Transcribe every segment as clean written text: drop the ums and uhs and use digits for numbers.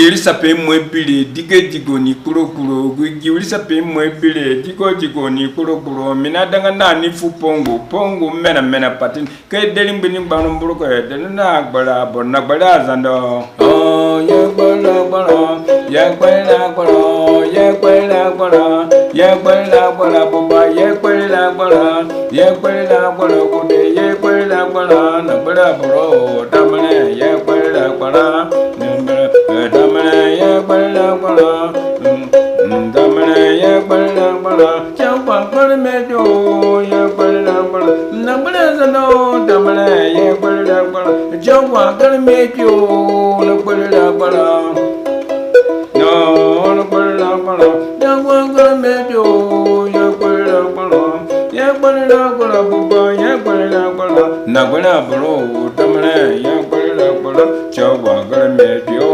Giri sape mwebile dige digo ni kuro kuro giri sape mwebile digo ni kuro kuro mina danga na ni fu pongo mena patin ke delim bini banu buru ko delina gbara bonna gbara zando oh ye gbara ye gbara boba ye gbara kude ye gbara na gbara bro tamane ye gbara damane ye gbara chapa kar me jo ye gbara na gbara zando damane ye gbara chapa kar me jo na gbara no na gbara chapa kar me jo ye gbara buba ye gbara na gbara bro damane ye gbara chapa kar me jo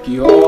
Yo